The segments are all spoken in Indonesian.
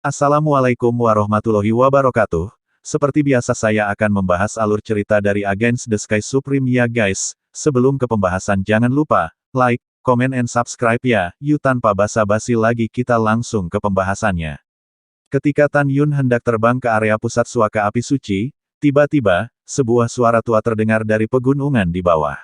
Assalamualaikum warahmatullahi wabarakatuh. Seperti biasa saya akan membahas alur cerita dari Against the Sky Supreme ya guys. Sebelum ke pembahasan jangan lupa, like, comment and subscribe ya. Yuk tanpa basa-basi lagi kita langsung ke pembahasannya. Ketika Tan Yun hendak terbang ke area pusat suaka api suci, tiba-tiba, sebuah suara tua terdengar dari pegunungan di bawah.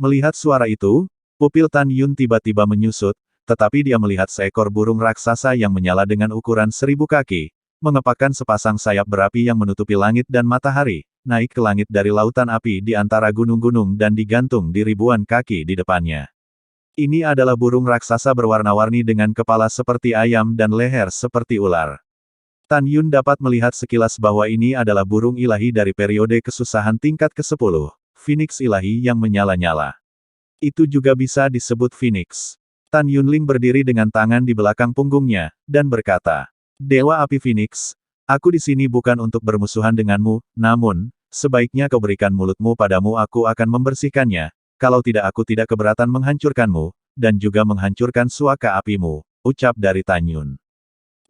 Melihat suara itu, pupil Tan Yun tiba-tiba menyusut, tetapi dia melihat seekor burung raksasa yang menyala dengan ukuran 1000 kaki, mengepakkan sepasang sayap berapi yang menutupi langit dan matahari, naik ke langit dari lautan api di antara gunung-gunung dan digantung di ribuan kaki di depannya. Ini adalah burung raksasa berwarna-warni dengan kepala seperti ayam dan leher seperti ular. Tan Yun dapat melihat sekilas bahwa ini adalah burung ilahi dari periode kesusahan tingkat ke-10, Phoenix ilahi yang menyala-nyala. Itu juga bisa disebut Phoenix. Tan Yunling berdiri dengan tangan di belakang punggungnya, dan berkata, "Dewa Api Phoenix, aku di sini bukan untuk bermusuhan denganmu, namun, sebaiknya kau berikan mulutmu padamu aku akan membersihkannya, kalau tidak aku tidak keberatan menghancurkanmu, dan juga menghancurkan suaka apimu," ucap dari Tan Yun.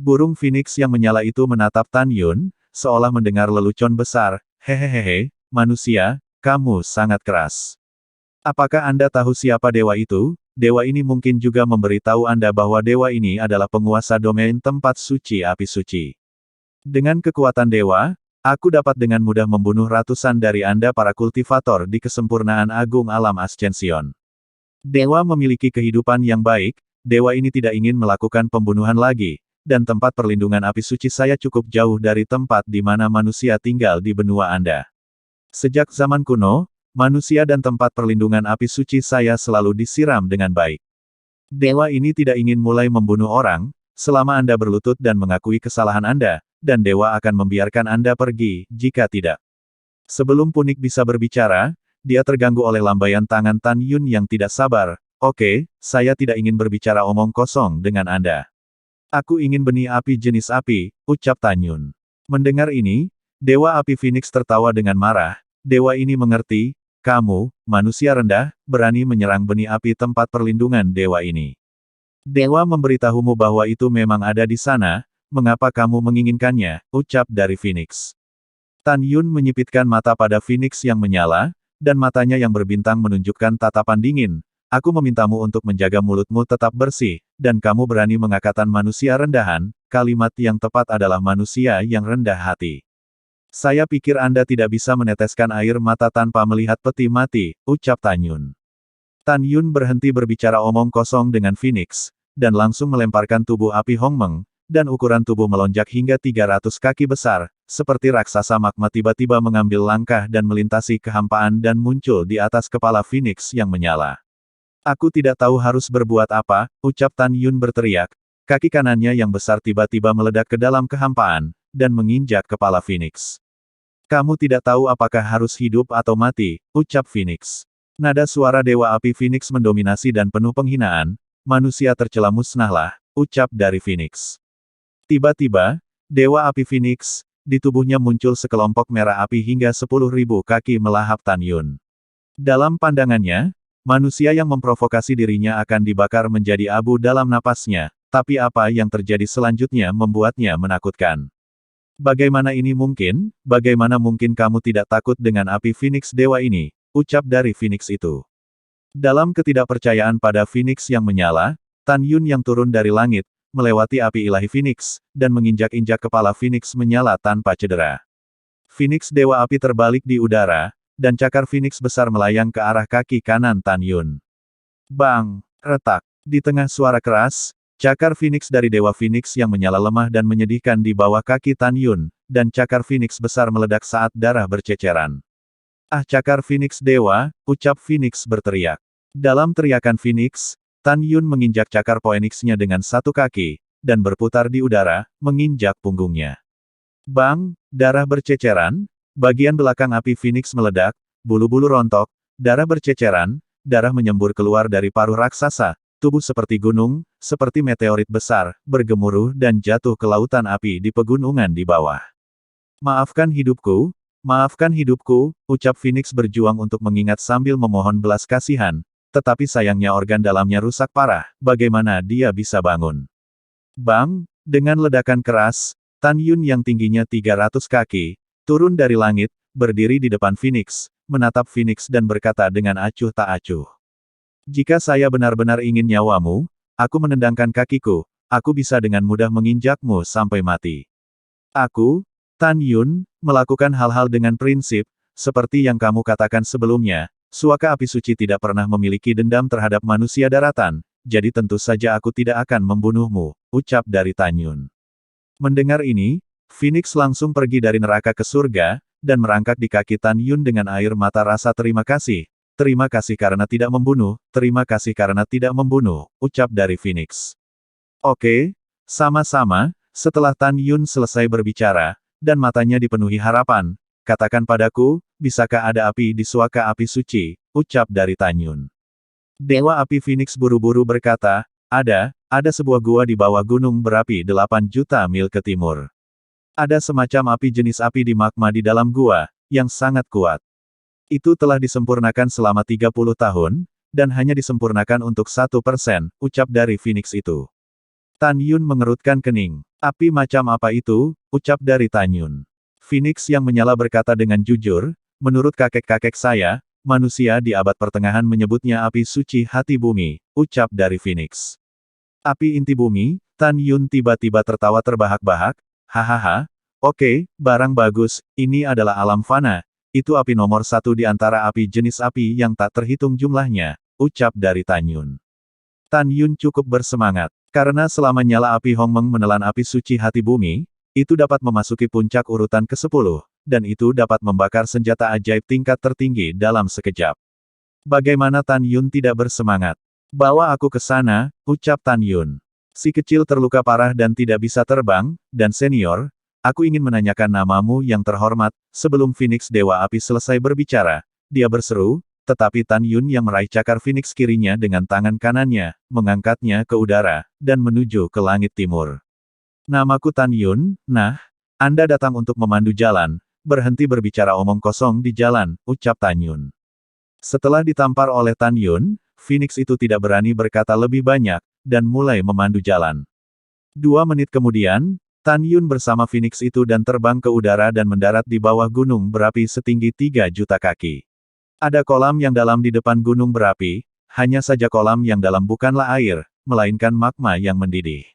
Burung Phoenix yang menyala itu menatap Tan Yun, seolah mendengar lelucon besar, "Hehehehe, manusia, kamu sangat keras. Apakah Anda tahu siapa dewa itu? Dewa ini mungkin juga memberitahu Anda bahwa dewa ini adalah penguasa domain tempat suci api suci. Dengan kekuatan dewa, aku dapat dengan mudah membunuh ratusan dari Anda para kultivator di kesempurnaan agung alam Ascension. Dewa memiliki kehidupan yang baik, dewa ini tidak ingin melakukan pembunuhan lagi, dan tempat perlindungan api suci saya cukup jauh dari tempat di mana manusia tinggal di benua Anda. Sejak zaman kuno, manusia dan tempat perlindungan api suci saya selalu disiram dengan baik. Dewa ini tidak ingin mulai membunuh orang, selama Anda berlutut dan mengakui kesalahan Anda, dan dewa akan membiarkan Anda pergi, jika tidak." Sebelum Punik bisa berbicara, dia terganggu oleh lambaian tangan Tan Yun yang tidak sabar. "Oke, saya tidak ingin berbicara omong kosong dengan Anda. Aku ingin benih api jenis api," ucap Tan Yun. Mendengar ini, Dewa Api Phoenix tertawa dengan marah. Dewa ini mengerti, "Kamu, manusia rendah, berani menyerang benih api tempat perlindungan dewa ini. Dewa memberitahumu bahwa itu memang ada di sana, mengapa kamu menginginkannya?" ucap dari Phoenix. Tan Yun menyipitkan mata pada Phoenix yang menyala, dan matanya yang berbintang menunjukkan tatapan dingin. "Aku memintamu untuk menjaga mulutmu tetap bersih, dan kamu berani mengatakan manusia rendahan, kalimat yang tepat adalah manusia yang rendah hati. Saya pikir Anda tidak bisa meneteskan air mata tanpa melihat peti mati," ucap Tan Yun. Tan Yun berhenti berbicara omong kosong dengan Phoenix, dan langsung melemparkan tubuh api Hongmeng, dan ukuran tubuh melonjak hingga 300 kaki besar, seperti raksasa magma tiba-tiba mengambil langkah dan melintasi kehampaan dan muncul di atas kepala Phoenix yang menyala. "Aku tidak tahu harus berbuat apa," ucap Tan Yun berteriak. Kaki kanannya yang besar tiba-tiba meledak ke dalam kehampaan, dan menginjak kepala Phoenix. "Kamu tidak tahu apakah harus hidup atau mati," ucap Phoenix. Nada suara Dewa Api Phoenix mendominasi dan penuh penghinaan. "Manusia tercela musnahlah," ucap dari Phoenix. Tiba-tiba, Dewa Api Phoenix, di tubuhnya muncul sekelompok merah api hingga 10.000 kaki melahap Tan Yun. Dalam pandangannya, manusia yang memprovokasi dirinya akan dibakar menjadi abu dalam napasnya, tapi apa yang terjadi selanjutnya membuatnya menakutkan. "Bagaimana ini mungkin? Bagaimana mungkin kamu tidak takut dengan api Phoenix dewa ini?" ucap dari Phoenix itu. Dalam ketidakpercayaan pada Phoenix yang menyala, Tan Yun yang turun dari langit, melewati api ilahi Phoenix, dan menginjak-injak kepala Phoenix menyala tanpa cedera. Phoenix dewa api terbalik di udara, dan cakar Phoenix besar melayang ke arah kaki kanan Tan Yun. Bang! Retak! Di tengah suara keras, cakar Phoenix dari Dewa Phoenix yang menyala lemah dan menyedihkan di bawah kaki Tan Yun, dan cakar Phoenix besar meledak saat darah berceceran. "Ah, cakar Phoenix Dewa!" ucap Phoenix berteriak. Dalam teriakan Phoenix, Tan Yun menginjak cakar Phoenix-nya dengan satu kaki, dan berputar di udara, menginjak punggungnya. Bang! Darah berceceran, bagian belakang api Phoenix meledak, bulu-bulu rontok, darah berceceran, darah menyembur keluar dari paruh raksasa, tubuh seperti gunung, seperti meteorit besar, bergemuruh dan jatuh ke lautan api di pegunungan di bawah. Maafkan hidupku, ucap Phoenix berjuang untuk mengingat sambil memohon belas kasihan, tetapi sayangnya organ dalamnya rusak parah, bagaimana dia bisa bangun? Bang! Dengan ledakan keras, Tan Yun yang tingginya 300 kaki, turun dari langit, berdiri di depan Phoenix, menatap Phoenix dan berkata dengan acuh tak acuh. Jika saya benar-benar ingin nyawamu, aku menendangkan kakiku, aku bisa dengan mudah menginjakmu sampai mati. Aku, Tan Yun, melakukan hal-hal dengan prinsip, seperti yang kamu katakan sebelumnya, suaka api suci tidak pernah memiliki dendam terhadap manusia daratan, jadi tentu saja aku tidak akan membunuhmu, ucap dari Tan Yun. Mendengar ini, Phoenix langsung pergi dari neraka ke surga, dan merangkak di kaki Tan Yun dengan air mata rasa terima kasih karena tidak membunuh, terima kasih karena tidak membunuh, ucap dari Phoenix. Oke, sama-sama, setelah Tan Yun selesai berbicara, dan matanya dipenuhi harapan, katakan padaku, bisakah ada api di suaka api suci, ucap dari Tan Yun. Dewa api Phoenix buru-buru berkata, ada sebuah gua di bawah gunung berapi 8 juta mil ke timur. Ada semacam api jenis api di magma di dalam gua, yang sangat kuat. Itu telah disempurnakan selama 30 tahun, dan hanya disempurnakan untuk 1%, ucap dari Phoenix itu. Tan Yun mengerutkan kening. Api macam apa itu, ucap dari Tan Yun. Phoenix yang menyala berkata dengan jujur, menurut kakek-kakek saya, manusia di abad pertengahan menyebutnya api suci hati bumi, ucap dari Phoenix. Api inti bumi, Tan Yun tiba-tiba tertawa terbahak-bahak, hahaha, oke, barang bagus, ini adalah alam fana, itu api nomor 1 di antara api jenis api yang tak terhitung jumlahnya, ucap dari Tan Yun. Tan Yun cukup bersemangat, karena selama nyala api Hongmeng menelan api suci hati bumi, itu dapat memasuki puncak urutan ke-10, dan itu dapat membakar senjata ajaib tingkat tertinggi dalam sekejap. Bagaimana Tan Yun tidak bersemangat? Bawa aku ke sana, ucap Tan Yun. Si kecil terluka parah dan tidak bisa terbang, dan senior, aku ingin menanyakan namamu yang terhormat, sebelum Phoenix Dewa Api selesai berbicara, dia berseru, tetapi Tan Yun yang meraih cakar Phoenix kirinya dengan tangan kanannya, mengangkatnya ke udara, dan menuju ke langit timur. Namaku Tan Yun, nah, Anda datang untuk memandu jalan, berhenti berbicara omong kosong di jalan, ucap Tan Yun. Setelah ditampar oleh Tan Yun, Phoenix itu tidak berani berkata lebih banyak, dan mulai memandu jalan. 2 menit kemudian, Tan Yun bersama Phoenix itu dan terbang ke udara dan mendarat di bawah gunung berapi setinggi 3 juta kaki. Ada kolam yang dalam di depan gunung berapi, hanya saja kolam yang dalam bukanlah air, melainkan magma yang mendidih.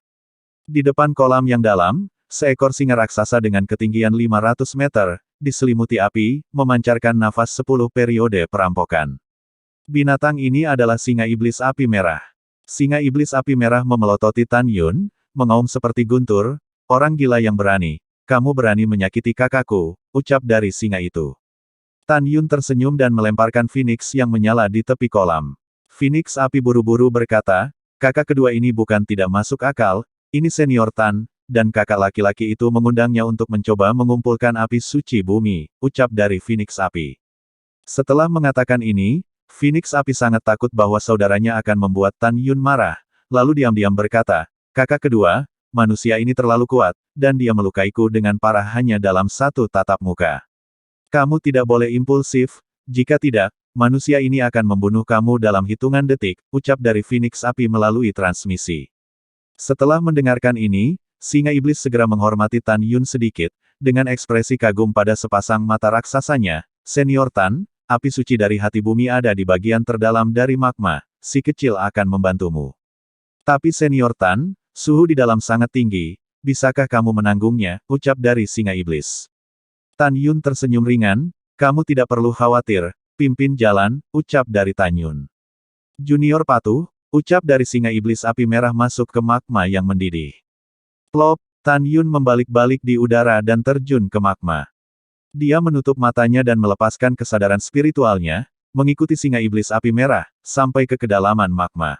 Di depan kolam yang dalam, seekor singa raksasa dengan ketinggian 500 meter, diselimuti api, memancarkan nafas 10 periode perampokan. Binatang ini adalah singa iblis api merah. Singa iblis api merah memelototi Tan Yun, mengaum seperti guntur, orang gila yang berani, kamu berani menyakiti kakakku, ucap dari singa itu. Tan Yun tersenyum dan melemparkan Phoenix yang menyala di tepi kolam. Phoenix api buru-buru berkata, kakak kedua ini bukan tidak masuk akal, ini senior Tan, dan kakak laki-laki itu mengundangnya untuk mencoba mengumpulkan api suci bumi, ucap dari Phoenix api. Setelah mengatakan ini, Phoenix api sangat takut bahwa saudaranya akan membuat Tan Yun marah, lalu diam-diam berkata, kakak kedua, manusia ini terlalu kuat, dan dia melukaiku dengan parah hanya dalam 1 tatap muka. Kamu tidak boleh impulsif, jika tidak, manusia ini akan membunuh kamu dalam hitungan detik, ucap dari Phoenix api melalui transmisi. Setelah mendengarkan ini, singa iblis segera menghormati Tan Yun sedikit, dengan ekspresi kagum pada sepasang mata raksasanya, senior Tan, api suci dari hati bumi ada di bagian terdalam dari magma, si kecil akan membantumu. Tapi senior Tan, suhu di dalam sangat tinggi, bisakah kamu menanggungnya, ucap dari singa iblis. Tan Yun tersenyum ringan, kamu tidak perlu khawatir, pimpin jalan, ucap dari Tan Yun. Junior patuh, ucap dari singa iblis api merah masuk ke magma yang mendidih. Plop, Tan Yun membalik-balik di udara dan terjun ke magma. Dia menutup matanya dan melepaskan kesadaran spiritualnya, mengikuti singa iblis api merah, sampai ke kedalaman magma.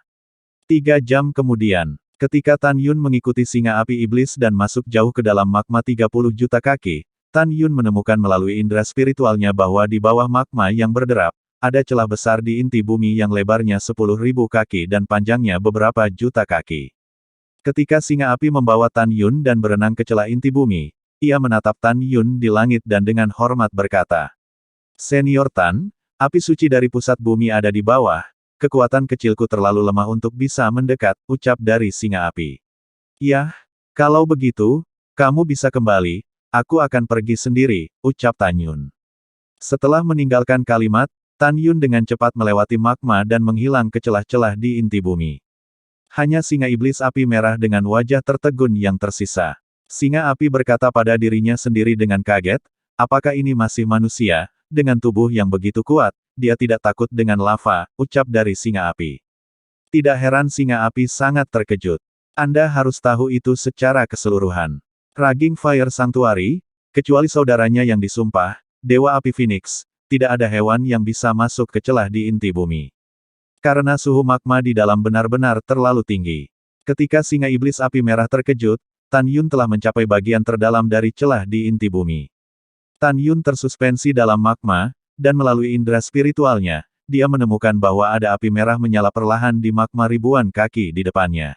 3 jam kemudian, ketika Tan Yun mengikuti singa api iblis dan masuk jauh ke dalam magma 30 juta kaki, Tan Yun menemukan melalui indera spiritualnya bahwa di bawah magma yang berderap, ada celah besar di inti bumi yang lebarnya 10.000 kaki dan panjangnya beberapa juta kaki. Ketika singa api membawa Tan Yun dan berenang ke celah inti bumi, ia menatap Tan Yun di langit dan dengan hormat berkata, senior Tan, api suci dari pusat bumi ada di bawah, kekuatan kecilku terlalu lemah untuk bisa mendekat, ucap dari singa api. Yah, Kalau begitu, kamu bisa kembali, aku akan pergi sendiri, ucap Tan Yun. Setelah meninggalkan kalimat, Tan Yun dengan cepat melewati magma dan menghilang ke celah-celah di inti bumi. Hanya singa iblis api merah dengan wajah tertegun yang tersisa. Singa api berkata pada dirinya sendiri dengan kaget, apakah ini masih manusia, dengan tubuh yang begitu kuat, dia tidak takut dengan lava, ucap dari singa api. Tidak heran singa api sangat terkejut. Anda harus tahu itu secara keseluruhan. Raging Fire Sanctuary, kecuali saudaranya yang disumpah, Dewa Api Phoenix, tidak ada hewan yang bisa masuk ke celah di inti bumi. Karena suhu magma di dalam benar-benar terlalu tinggi. Ketika singa iblis api merah terkejut, Tan Yun telah mencapai bagian terdalam dari celah di inti bumi. Tan Yun tersuspensi dalam magma, dan melalui indera spiritualnya, dia menemukan bahwa ada api merah menyala perlahan di magma ribuan kaki di depannya.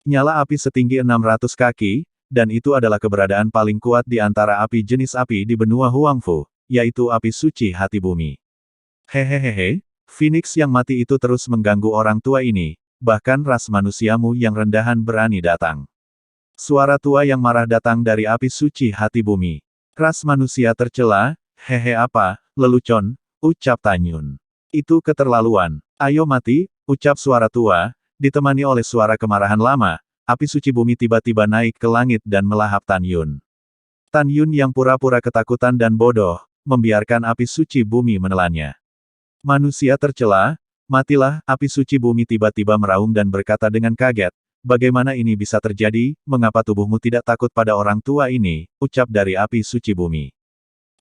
Nyala api setinggi 600 kaki, dan itu adalah keberadaan paling kuat di antara api jenis api di benua Huangfu, yaitu api suci hati bumi. Hehehehe, Phoenix yang mati itu terus mengganggu orang tua ini, bahkan ras manusiamu yang rendahan berani datang. Suara tua yang marah datang dari api suci hati bumi. Ras manusia tercela, hehe apa, lelucon, ucap Tan Yun. Itu keterlaluan. Ayo mati, ucap suara tua, ditemani oleh suara kemarahan lama, api suci bumi tiba-tiba naik ke langit dan melahap Tan Yun. Tan Yun yang pura-pura ketakutan dan bodoh, membiarkan api suci bumi menelannya. Manusia tercela, matilah, api suci bumi tiba-tiba meraung dan berkata dengan kaget, bagaimana ini bisa terjadi, mengapa tubuhmu tidak takut pada orang tua ini, ucap dari api suci bumi.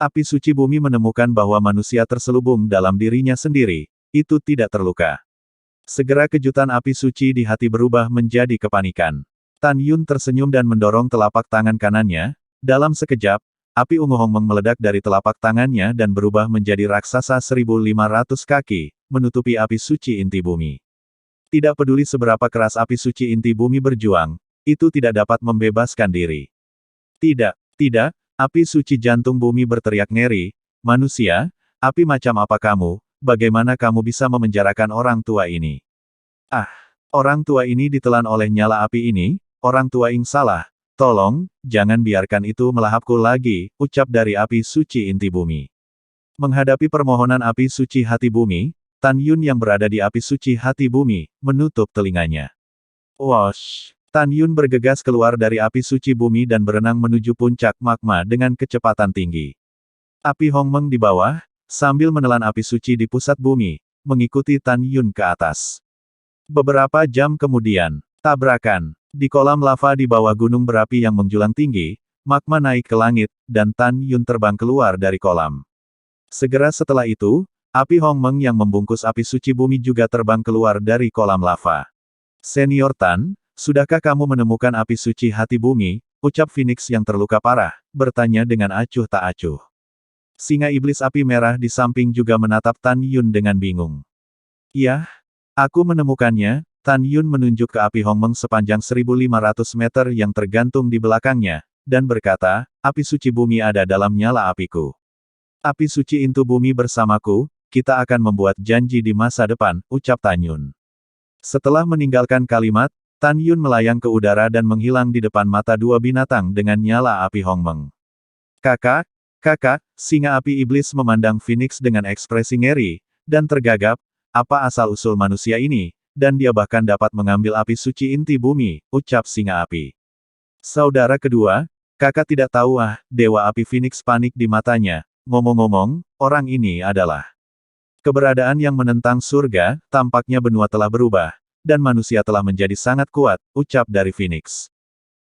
Api suci bumi menemukan bahwa manusia terselubung dalam dirinya sendiri, itu tidak terluka. Segera kejutan api suci di hati berubah menjadi kepanikan. Tan Yun tersenyum dan mendorong telapak tangan kanannya, dalam sekejap, api ungu Hongmeng meledak dari telapak tangannya dan berubah menjadi raksasa 1500 kaki, menutupi api suci inti bumi. Tidak peduli seberapa keras api suci inti bumi berjuang, itu tidak dapat membebaskan diri. Tidak, tidak, api suci jantung bumi berteriak ngeri, manusia, api macam apa kamu, bagaimana kamu bisa memenjarakan orang tua ini? Ah, orang tua ini ditelan oleh nyala api ini, orang tua ing salah. Tolong, jangan biarkan itu melahapku lagi, ucap dari api suci inti bumi. Menghadapi permohonan api suci hati bumi, Tan Yun yang berada di api suci hati bumi, menutup telinganya. Wosh! Tan Yun bergegas keluar dari api suci bumi dan berenang menuju puncak magma dengan kecepatan tinggi. Api Hongmeng di bawah, sambil menelan api suci di pusat bumi, mengikuti Tan Yun ke atas. Beberapa jam kemudian, tabrakan. Di kolam lava di bawah gunung berapi yang menjulang tinggi, magma naik ke langit, dan Tan Yun terbang keluar dari kolam. Segera setelah itu, api Hongmeng yang membungkus api suci bumi juga terbang keluar dari kolam lava. Senior Tan, sudahkah kamu menemukan api suci hati bumi? Ucap Phoenix yang terluka parah, bertanya dengan acuh tak acuh. Singa iblis api merah di samping juga menatap Tan Yun dengan bingung. Yah, aku menemukannya. Tan Yun menunjuk ke api Hongmeng sepanjang 1500 meter yang tergantung di belakangnya, dan berkata, api suci bumi ada dalam nyala apiku. Api suci intu bumi bersamaku, kita akan membuat janji di masa depan, ucap Tan Yun. Setelah meninggalkan kalimat, Tan Yun melayang ke udara dan menghilang di depan mata dua binatang dengan nyala api Hongmeng. Kakak, kakak, singa api iblis memandang Phoenix dengan ekspresi ngeri, dan tergagap, apa asal-usul manusia ini? Dan dia bahkan dapat mengambil api suci inti bumi, ucap singa api. Saudara kedua, kakak tidak tahu Dewa api Phoenix panik di matanya, ngomong-ngomong, orang ini adalah. Keberadaan yang menentang surga, tampaknya benua telah berubah, dan manusia telah menjadi sangat kuat, ucap dari Phoenix.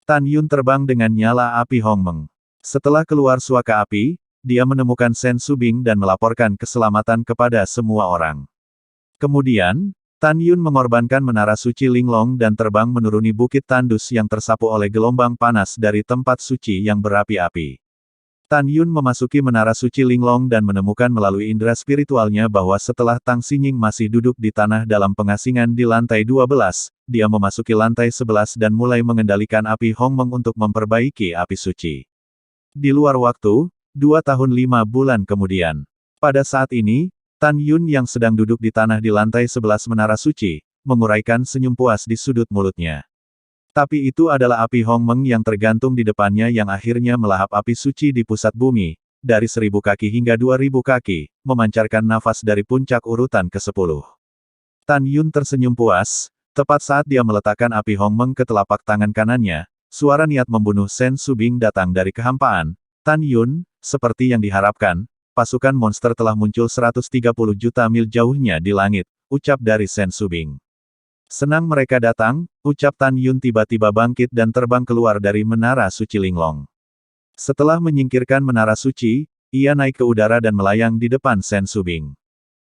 Tan Yun terbang dengan nyala api Hongmeng. Setelah keluar suaka api, dia menemukan Sen Subing dan melaporkan keselamatan kepada semua orang. Kemudian, Tan Yun mengorbankan menara suci Linglong dan terbang menuruni bukit tandus yang tersapu oleh gelombang panas dari tempat suci yang berapi-api. Tan Yun memasuki menara suci Linglong dan menemukan melalui indera spiritualnya bahwa setelah Tang Xinying masih duduk di tanah dalam pengasingan di lantai 12, dia memasuki lantai 11 dan mulai mengendalikan api Hongmeng untuk memperbaiki api suci. Di luar waktu, 2 tahun 5 bulan kemudian. Pada saat ini, Tan Yun yang sedang duduk di tanah di lantai 11 menara suci, menguraikan senyum puas di sudut mulutnya. Tapi itu adalah api Hongmeng yang tergantung di depannya yang akhirnya melahap api suci di pusat bumi, dari 1000 kaki hingga 2000 kaki, memancarkan nafas dari puncak urutan ke-10. Tan Yun tersenyum puas, tepat saat dia meletakkan api Hongmeng ke telapak tangan kanannya, suara niat membunuh Sen Subing datang dari kehampaan. Tan Yun, seperti yang diharapkan, pasukan monster telah muncul 130 juta mil jauhnya di langit, ucap dari Sen Subing. Senang mereka datang, ucap Tan Yun tiba-tiba bangkit dan terbang keluar dari Menara Suci Linglong. Setelah menyingkirkan Menara Suci, ia naik ke udara dan melayang di depan Sen Subing.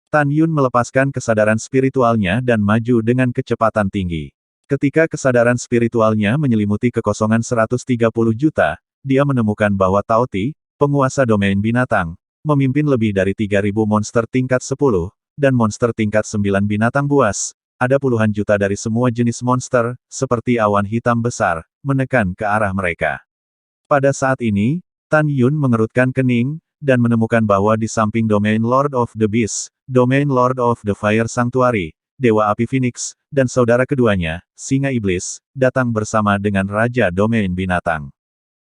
Tan Yun melepaskan kesadaran spiritualnya dan maju dengan kecepatan tinggi. Ketika kesadaran spiritualnya menyelimuti kekosongan 130 juta, dia menemukan bahwa Tao Ti, penguasa domain binatang, memimpin lebih dari 3000 monster tingkat 10, dan monster tingkat 9 binatang buas. Ada puluhan juta dari semua jenis monster, seperti awan hitam besar, menekan ke arah mereka. Pada saat ini, Tan Yun mengerutkan kening, dan menemukan bahwa di samping domain Lord of the Beast, domain Lord of the Fire Sanctuary, Dewa Api Phoenix, dan saudara keduanya, Singa Iblis, datang bersama dengan Raja Domain Binatang.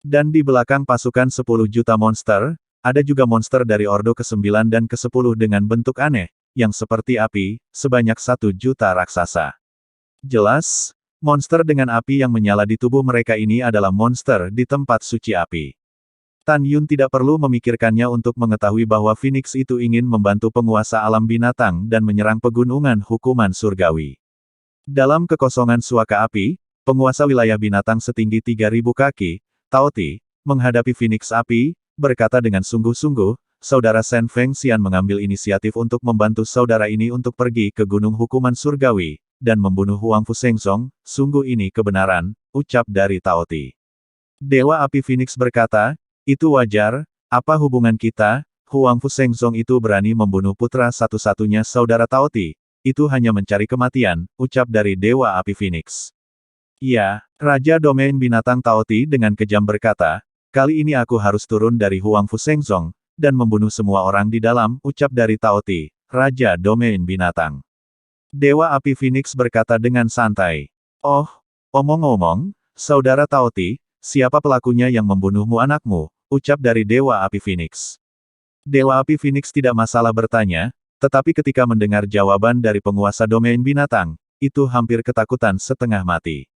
Dan di belakang pasukan 10 juta monster, ada juga monster dari Ordo ke-9 dan ke-10 dengan bentuk aneh, yang seperti api, sebanyak 1 juta raksasa. Jelas, monster dengan api yang menyala di tubuh mereka ini adalah monster di tempat suci api. Tan Yun tidak perlu memikirkannya untuk mengetahui bahwa Phoenix itu ingin membantu penguasa alam binatang dan menyerang pegunungan hukuman surgawi. Dalam kekosongan suaka api, penguasa wilayah binatang setinggi 3000 kaki, Tao Ti, menghadapi Phoenix api, berkata dengan sungguh-sungguh, Saudara Sen Feng Xian mengambil inisiatif untuk membantu saudara ini untuk pergi ke gunung hukuman surgawi, dan membunuh Huang Fu Shengzong, sungguh ini kebenaran, ucap dari Tao Ti. Dewa Api Phoenix berkata, itu wajar, apa hubungan kita, Huang Fu Shengzong itu berani membunuh putra satu-satunya saudara Tao Ti, itu hanya mencari kematian, ucap dari Dewa Api Phoenix. Ya, Raja Domain Binatang Tao Ti dengan kejam berkata, kali ini aku harus turun dari Huang Fu Shengzong, dan membunuh semua orang di dalam, ucap dari Tao Ti, Raja Domain Binatang. Dewa Api Phoenix berkata dengan santai. Oh, omong-omong, saudara Tao Ti, siapa pelakunya yang membunuhmu anakmu, ucap dari Dewa Api Phoenix. Dewa Api Phoenix tidak masalah bertanya, tetapi ketika mendengar jawaban dari penguasa domain binatang, itu hampir ketakutan setengah mati.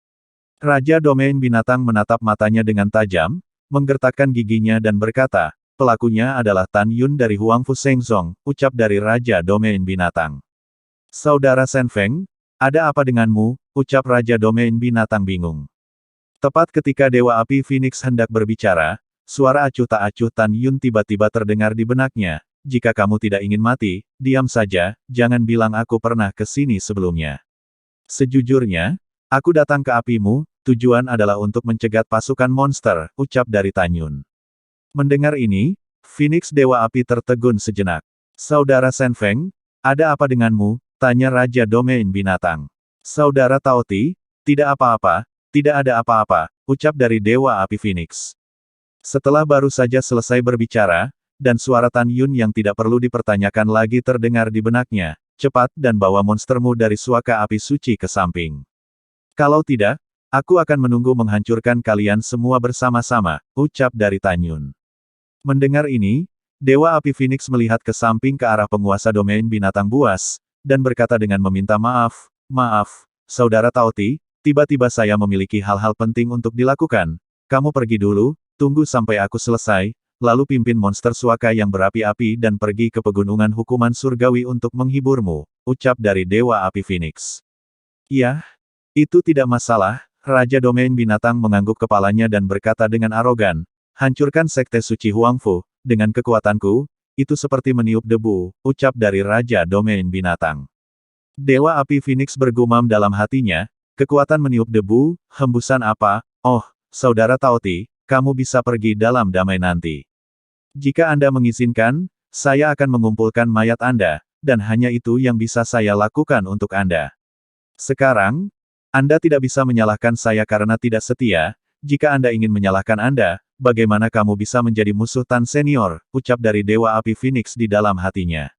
Raja Domain Binatang menatap matanya dengan tajam, menggertakkan giginya dan berkata, pelakunya adalah Tan Yun dari Huang Fu Shengzong, ucap dari Raja Domain Binatang. Saudara Sen Feng, ada apa denganmu, ucap Raja Domain Binatang bingung. Tepat ketika Dewa Api Phoenix hendak berbicara, suara acuh tak acuh Tan Yun tiba-tiba terdengar di benaknya, jika kamu tidak ingin mati, diam saja, jangan bilang aku pernah ke sini sebelumnya. Sejujurnya, aku datang ke apimu, tujuan adalah untuk mencegat pasukan monster, ucap dari Tan Yun. Mendengar ini, Phoenix Dewa Api tertegun sejenak. Saudara Sen Feng, ada apa denganmu? Tanya Raja Domain Binatang. Saudara Tao Ti, tidak apa-apa, tidak ada apa-apa, ucap dari Dewa Api Phoenix. Setelah baru saja selesai berbicara, dan suara Tan Yun yang tidak perlu dipertanyakan lagi terdengar di benaknya, cepat dan bawa monstermu dari suaka api suci ke samping. Kalau tidak, aku akan menunggu menghancurkan kalian semua bersama-sama, ucap dari Tan Yun. Mendengar ini, Dewa Api Phoenix melihat ke samping ke arah penguasa domain binatang buas, dan berkata dengan meminta maaf, maaf, saudara Tao Ti, tiba-tiba saya memiliki hal-hal penting untuk dilakukan, kamu pergi dulu, tunggu sampai aku selesai, lalu pimpin monster suaka yang berapi-api dan pergi ke pegunungan hukuman surgawi untuk menghiburmu, ucap dari Dewa Api Phoenix. Iya, itu tidak masalah, Raja Domain Binatang mengangguk kepalanya dan berkata dengan arogan, hancurkan sekte suci Huang Fu, dengan kekuatanku, itu seperti meniup debu, ucap dari Raja Domain Binatang. Dewa Api Phoenix bergumam dalam hatinya, kekuatan meniup debu, hembusan apa, oh, saudara Tao Ti, kamu bisa pergi dalam damai nanti. Jika Anda mengizinkan, saya akan mengumpulkan mayat Anda, dan hanya itu yang bisa saya lakukan untuk Anda. Sekarang, Anda tidak bisa menyalahkan saya karena tidak setia, jika Anda ingin menyalahkan Anda, bagaimana kamu bisa menjadi musuh Tan Senior, ucap dari Dewa Api Phoenix di dalam hatinya.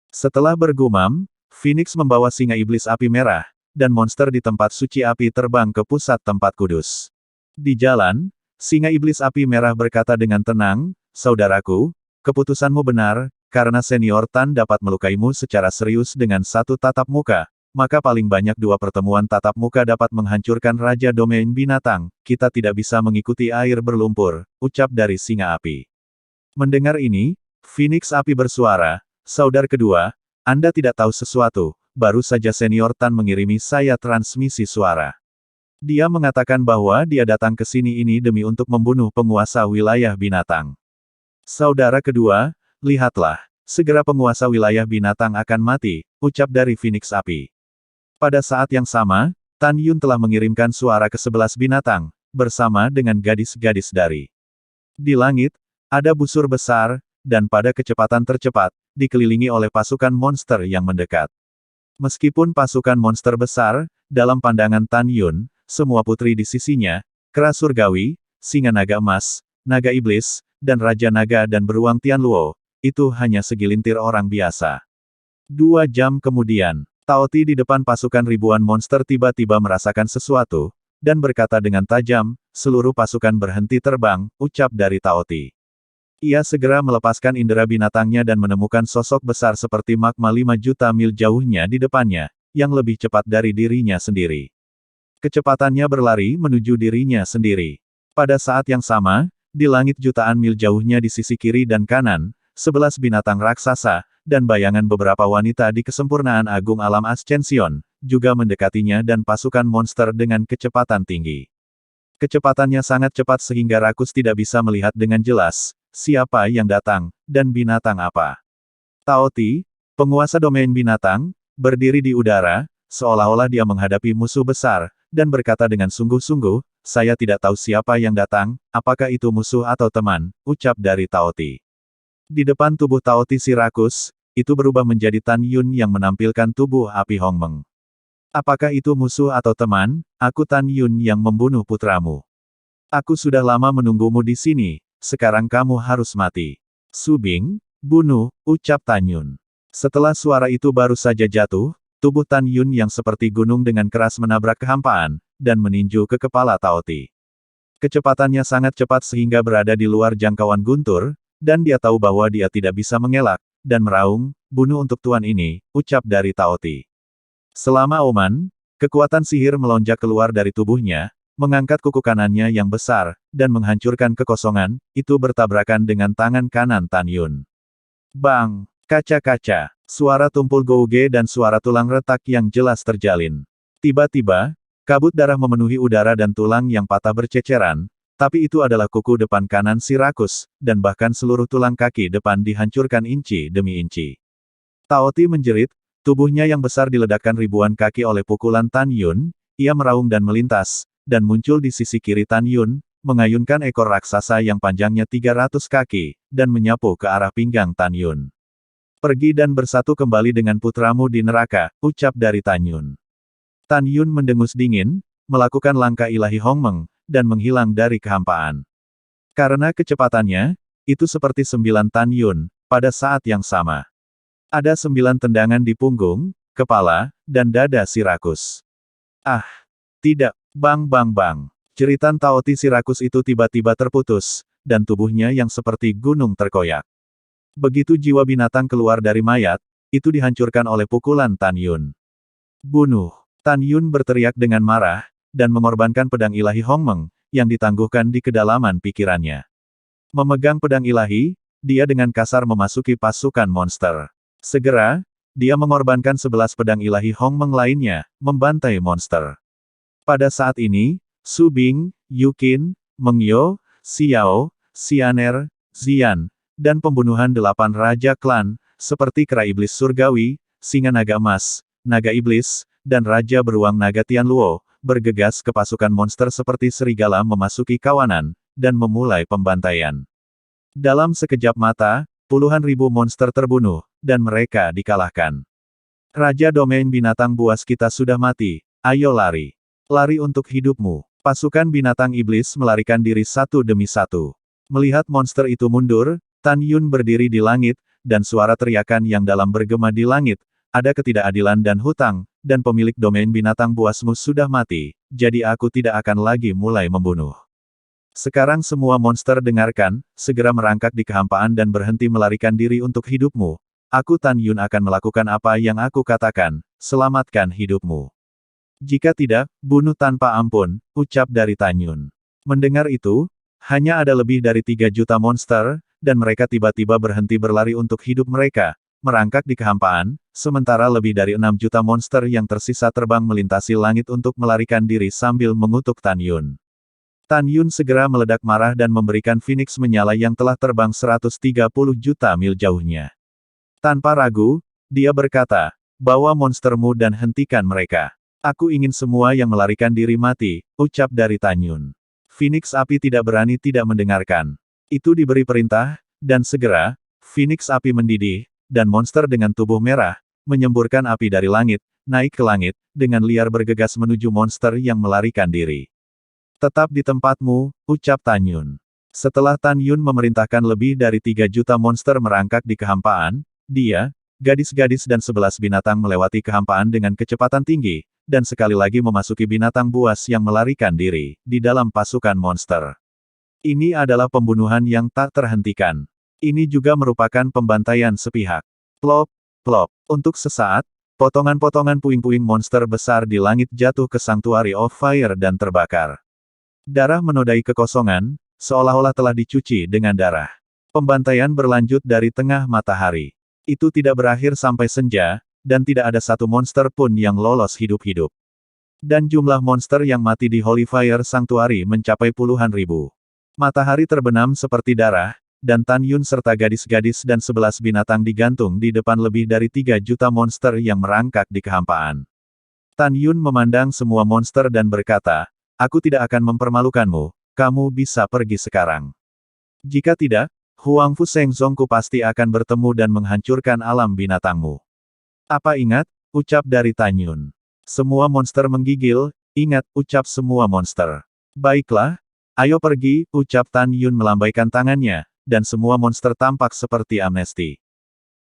Setelah bergumam, Phoenix membawa singa iblis api merah, dan monster di tempat suci api terbang ke pusat tempat kudus. Di jalan, singa iblis api merah berkata dengan tenang, "Saudaraku, keputusanmu benar, karena Senior Tan dapat melukaimu secara serius dengan satu tatap muka, maka paling banyak 2 pertemuan tatap muka dapat menghancurkan Raja Domain Binatang, kita tidak bisa mengikuti air berlumpur," ucap dari singa api. Mendengar ini, Phoenix api bersuara, "Saudar kedua, Anda tidak tahu sesuatu, baru saja Senior Tan mengirimi saya transmisi suara. Dia mengatakan bahwa dia datang ke sini ini demi untuk membunuh penguasa wilayah binatang. Saudara kedua, lihatlah, segera penguasa wilayah binatang akan mati," ucap dari Phoenix api. Pada saat yang sama, Tan Yun telah mengirimkan suara ke 11 binatang, bersama dengan gadis-gadis dari di langit, ada busur besar, dan pada kecepatan tercepat, dikelilingi oleh pasukan monster yang mendekat. Meskipun pasukan monster besar, dalam pandangan Tan Yun, semua putri di sisinya, kera surgawi, singa naga emas, naga iblis, dan raja naga dan beruang Tianluo, itu hanya segelintir orang biasa. 2 jam kemudian, Tao Ti di depan pasukan ribuan monster tiba-tiba merasakan sesuatu, dan berkata dengan tajam, "Seluruh pasukan berhenti terbang," ucap dari Tao Ti. Ia segera melepaskan indera binatangnya dan menemukan sosok besar seperti magma 5 juta mil jauhnya di depannya, yang lebih cepat dari dirinya sendiri. Kecepatannya berlari menuju dirinya sendiri. Pada saat yang sama, di langit jutaan mil jauhnya di sisi kiri dan kanan, 11 binatang raksasa, dan bayangan beberapa wanita di kesempurnaan agung alam Ascension, juga mendekatinya dan pasukan monster dengan kecepatan tinggi. Kecepatannya sangat cepat sehingga Rakus tidak bisa melihat dengan jelas, siapa yang datang, dan binatang apa. Tao Ti, penguasa domain binatang, berdiri di udara, seolah-olah dia menghadapi musuh besar, dan berkata dengan sungguh-sungguh, "Saya tidak tahu siapa yang datang, apakah itu musuh atau teman," ucap dari Tao Ti. Di depan tubuh Tao Ti si Rakus, itu berubah menjadi Tan Yun yang menampilkan tubuh api Hongmeng. "Apakah itu musuh atau teman? Aku Tan Yun yang membunuh putramu. Aku sudah lama menunggumu di sini, sekarang kamu harus mati." "Subing, bunuh," ucap Tan Yun. Setelah suara itu baru saja jatuh, tubuh Tan Yun yang seperti gunung dengan keras menabrak kehampaan, dan meninju ke kepala Tao Ti. Kecepatannya sangat cepat sehingga berada di luar jangkauan guntur, dan dia tahu bahwa dia tidak bisa mengelak, dan meraung, "Bunuh untuk tuan ini," ucap dari Tao Ti. Selama oman, kekuatan sihir melonjak keluar dari tubuhnya, mengangkat kuku kanannya yang besar, dan menghancurkan kekosongan, itu bertabrakan dengan tangan kanan Tan Yun. Bang! Kaca-kaca, suara tumpul gouge dan suara tulang retak yang jelas terjalin. Tiba-tiba, kabut darah memenuhi udara dan tulang yang patah berceceran, tapi itu adalah kuku depan kanan si Rakus, dan bahkan seluruh tulang kaki depan dihancurkan inci demi inci. Tao Ti menjerit, tubuhnya yang besar diledakkan ribuan kaki oleh pukulan Tan Yun, ia meraung dan melintas, dan muncul di sisi kiri Tan Yun, mengayunkan ekor raksasa yang panjangnya 300 kaki, dan menyapu ke arah pinggang Tan Yun. "Pergi dan bersatu kembali dengan putramu di neraka," ucap dari Tan Yun. Tan Yun mendengus dingin, melakukan langkah ilahi Hongmeng, dan menghilang dari kehampaan. Karena kecepatannya, itu seperti 9 Tan Yun, pada saat yang sama. Ada 9 tendangan di punggung, kepala, dan dada si Rakus. "Ah! Tidak! Bang bang bang!" Jeritan Tao Ti si Rakus itu tiba-tiba terputus, dan tubuhnya yang seperti gunung terkoyak. Begitu jiwa binatang keluar dari mayat, itu dihancurkan oleh pukulan Tan Yun. "Bunuh!" Tan Yun berteriak dengan marah, dan mengorbankan pedang ilahi Hongmeng, yang ditangguhkan di kedalaman pikirannya. Memegang pedang ilahi, dia dengan kasar memasuki pasukan monster. Segera, dia mengorbankan 11 pedang ilahi Hongmeng lainnya, membantai monster. Pada saat ini, Su Bing, Yu Qin, Meng Yo, Xiao, Xianer, Xian, dan pembunuhan 8 raja klan, seperti kera iblis surgawi, singa naga emas, naga iblis, dan raja beruang naga Tianluo, bergegas ke pasukan monster seperti serigala memasuki kawanan, dan memulai pembantaian. Dalam sekejap mata, puluhan ribu monster terbunuh, dan mereka dikalahkan. "Raja domain binatang buas kita sudah mati, ayo lari. Lari untuk hidupmu." Pasukan binatang iblis melarikan diri satu demi satu. Melihat monster itu mundur, Tan Yun berdiri di langit, dan suara teriakan yang dalam bergema di langit, "Ada ketidakadilan dan hutang, dan pemilik domain binatang buasmu sudah mati, jadi aku tidak akan lagi mulai membunuh. Sekarang semua monster dengarkan, segera merangkak di kehampaan dan berhenti melarikan diri untuk hidupmu. Aku Tan Yun akan melakukan apa yang aku katakan, selamatkan hidupmu. Jika tidak, bunuh tanpa ampun, ucap dari Tan Yun. Mendengar itu, hanya ada lebih dari 3 juta monster, dan mereka tiba-tiba berhenti berlari untuk hidup mereka, merangkak di kehampaan, sementara lebih dari 6 juta monster yang tersisa terbang melintasi langit untuk melarikan diri sambil mengutuk Tan Yun. Tan Yun segera meledak marah dan memberikan Phoenix menyala yang telah terbang 130 juta mil jauhnya. Tanpa ragu, dia berkata, bawa monstermu dan hentikan mereka. Aku ingin semua yang melarikan diri mati, ucap dari Tan Yun. Phoenix api tidak berani tidak mendengarkan. Itu diberi perintah, dan segera, Phoenix api mendidih, dan monster dengan tubuh merah, menyemburkan api dari langit, naik ke langit, dengan liar bergegas menuju monster yang melarikan diri. Tetap di tempatmu, ucap Tan Yun. Setelah Tan Yun memerintahkan lebih dari 3 juta monster merangkak di kehampaan, dia, gadis-gadis dan 11 binatang melewati kehampaan dengan kecepatan tinggi, dan sekali lagi memasuki binatang buas yang melarikan diri, di dalam pasukan monster. Ini adalah pembunuhan yang tak terhentikan. Ini juga merupakan pembantaian sepihak. Plop, plop. Untuk sesaat, potongan-potongan puing-puing monster besar di langit jatuh ke Sanctuary of Fire dan terbakar. Darah menodai kekosongan, seolah-olah telah dicuci dengan darah. Pembantaian berlanjut dari tengah matahari. Itu tidak berakhir sampai senja, dan tidak ada satu monster pun yang lolos hidup-hidup. Dan jumlah monster yang mati di Holy Fire Sanctuary mencapai puluhan ribu. Matahari terbenam seperti darah, dan Tan Yun serta gadis-gadis dan 11 binatang digantung di depan lebih dari 3 juta monster yang merangkak di kehampaan. Tan Yun memandang semua monster dan berkata, aku tidak akan mempermalukanmu, kamu bisa pergi sekarang. Jika tidak, Huangfu Shengzongku pasti akan bertemu dan menghancurkan alam binatangmu. Apa ingat? Ucap dari Tan Yun. Semua monster menggigil, ingat, ucap semua monster. Baiklah, ayo pergi, ucap Tan Yun melambaikan tangannya, dan semua monster tampak seperti amnesti.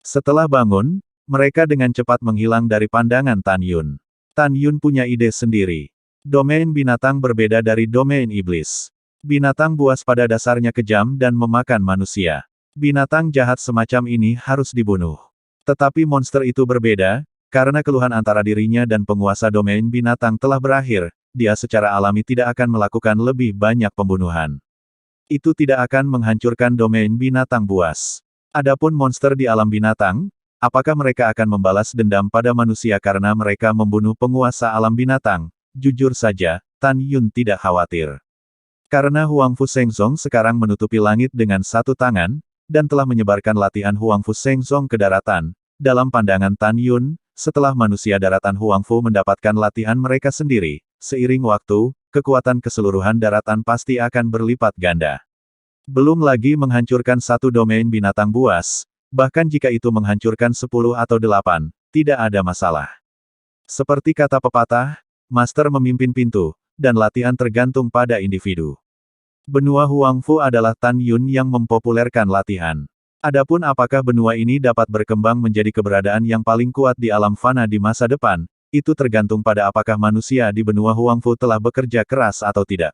Setelah bangun, mereka dengan cepat menghilang dari pandangan Tan Yun. Tan Yun punya ide sendiri. Domain binatang berbeda dari domain iblis. Binatang buas pada dasarnya kejam dan memakan manusia. Binatang jahat semacam ini harus dibunuh. Tetapi monster itu berbeda, karena keluhan antara dirinya dan penguasa domain binatang telah berakhir, dia secara alami tidak akan melakukan lebih banyak pembunuhan. Itu tidak akan menghancurkan domain binatang buas. Adapun monster di alam binatang, apakah mereka akan membalas dendam pada manusia karena mereka membunuh penguasa alam binatang? Jujur saja, Tan Yun tidak khawatir. Karena Huangfu Shengzong sekarang menutupi langit dengan satu tangan, dan telah menyebarkan latihan Huangfu Shengzong ke daratan, dalam pandangan Tan Yun, setelah manusia daratan Huangfu mendapatkan latihan mereka sendiri, seiring waktu, kekuatan keseluruhan daratan pasti akan berlipat ganda. Belum lagi menghancurkan satu domain binatang buas, bahkan jika itu menghancurkan 10 atau 8, tidak ada masalah. Seperti kata pepatah, Master memimpin pintu, dan latihan tergantung pada individu. Benua Huangfu adalah Tan Yun yang mempopulerkan latihan. Adapun apakah benua ini dapat berkembang menjadi keberadaan yang paling kuat di alam fana di masa depan, itu tergantung pada apakah manusia di benua Huangfu telah bekerja keras atau tidak.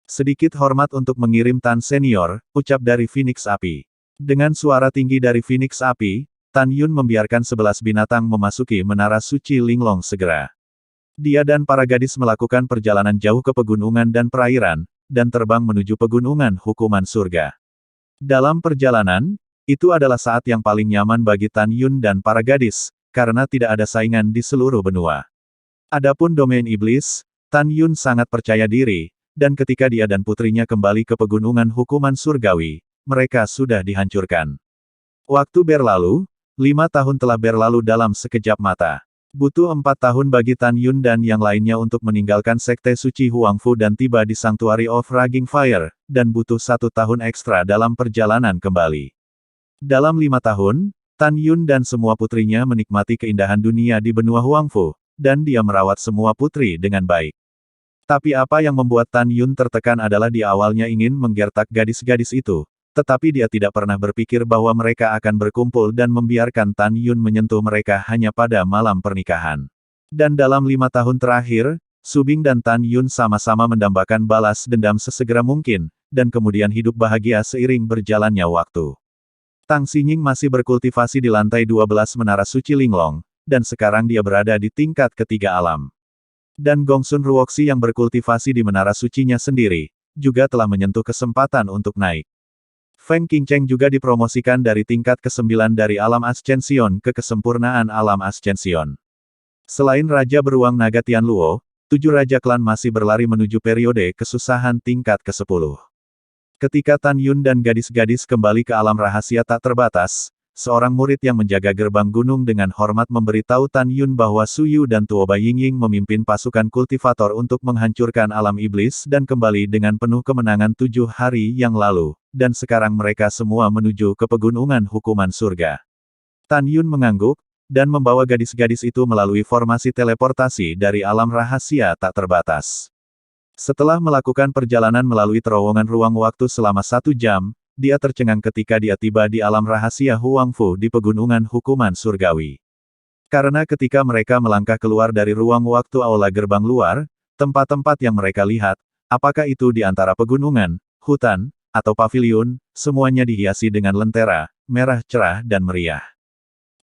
Sedikit hormat untuk mengirim Tan Senior, ucap dari Phoenix Api. Dengan suara tinggi dari Phoenix Api, Tan Yun membiarkan 11 binatang memasuki menara suci Linglong segera. Dia dan para gadis melakukan perjalanan jauh ke pegunungan dan perairan, dan terbang menuju pegunungan hukuman surga. Dalam perjalanan, itu adalah saat yang paling nyaman bagi Tan Yun dan para gadis, karena tidak ada saingan di seluruh benua. Adapun domain iblis, Tan Yun sangat percaya diri, dan ketika dia dan putrinya kembali ke pegunungan hukuman surgawi, mereka sudah dihancurkan. Waktu berlalu, 5 tahun telah berlalu dalam sekejap mata. Butuh 4 tahun bagi Tan Yun dan yang lainnya untuk meninggalkan Sekte Suci Huangfu dan tiba di Sanctuary of Raging Fire, dan butuh 1 tahun ekstra dalam perjalanan kembali. Dalam 5 tahun, Tan Yun dan semua putrinya menikmati keindahan dunia di benua Huangfu, dan dia merawat semua putri dengan baik. Tapi apa yang membuat Tan Yun tertekan adalah dia awalnya ingin menggertak gadis-gadis itu, tetapi dia tidak pernah berpikir bahwa mereka akan berkumpul dan membiarkan Tan Yun menyentuh mereka hanya pada malam pernikahan. Dan dalam 5 tahun terakhir, Subing dan Tan Yun sama-sama mendambakan balas dendam sesegera mungkin, dan kemudian hidup bahagia seiring berjalannya waktu. Tang Xinying masih berkultivasi di lantai 12 Menara Suci Linglong, dan sekarang dia berada di tingkat ketiga alam. Dan Gongsun Ruoxi yang berkultivasi di Menara Sucinya sendiri, juga telah menyentuh kesempatan untuk naik. Feng Qingcheng juga dipromosikan dari tingkat ke-9 dari alam Ascension ke kesempurnaan alam Ascension. Selain Raja Beruang Naga Tianluo, 7 Raja Klan masih berlari menuju periode kesusahan tingkat ke-10. Ketika Tan Yun dan gadis-gadis kembali ke alam rahasia tak terbatas, seorang murid yang menjaga gerbang gunung dengan hormat memberitahu Tan Yun bahwa Su Yu dan Tuo Bai Yingying memimpin pasukan kultivator untuk menghancurkan alam iblis dan kembali dengan penuh kemenangan 7 hari yang lalu, dan sekarang mereka semua menuju ke pegunungan hukuman surga. Tan Yun mengangguk, dan membawa gadis-gadis itu melalui formasi teleportasi dari alam rahasia tak terbatas. Setelah melakukan perjalanan melalui terowongan ruang waktu selama 1 jam, dia tercengang ketika dia tiba di alam rahasia Huangfu di pegunungan hukuman surgawi. Karena ketika mereka melangkah keluar dari ruang waktu aula gerbang luar, tempat-tempat yang mereka lihat, apakah itu di antara pegunungan, hutan, atau paviliun, semuanya dihiasi dengan lentera, merah cerah dan meriah.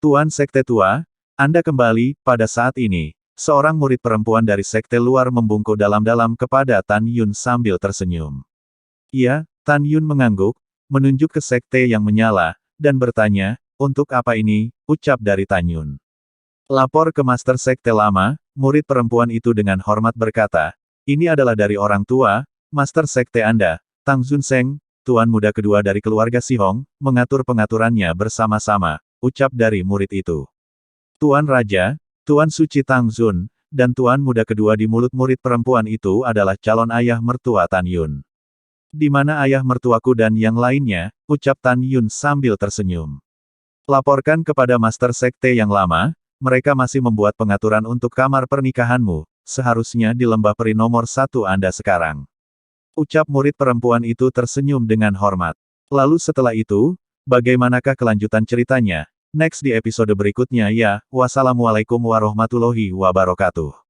Tuan Sekte Tua, Anda kembali. Pada saat ini, seorang murid perempuan dari sekte luar membungkuk dalam-dalam kepada Tan Yun sambil tersenyum. Iya, Tan Yun mengangguk, menunjuk ke sekte yang menyala, dan bertanya, untuk apa ini, ucap dari Tan Yun. Lapor ke Master Sekte Lama, murid perempuan itu dengan hormat berkata, ini adalah dari orang tua, Master Sekte Anda, Tang Zunseng, tuan muda kedua dari keluarga Sihong, mengatur pengaturannya bersama-sama, ucap dari murid itu. Tuan Raja, Tuan Suci Tang Zun, dan tuan muda kedua di mulut murid perempuan itu adalah calon ayah mertua Tan Yun. Di mana ayah mertuaku dan yang lainnya, ucap Tan Yun sambil tersenyum. Laporkan kepada Master Sekte yang lama, mereka masih membuat pengaturan untuk kamar pernikahanmu, seharusnya di lembah peri nomor 1 Anda sekarang. Ucap murid perempuan itu tersenyum dengan hormat. Lalu setelah itu, bagaimanakah kelanjutan ceritanya? Next di episode berikutnya ya, wassalamualaikum warahmatullahi wabarakatuh.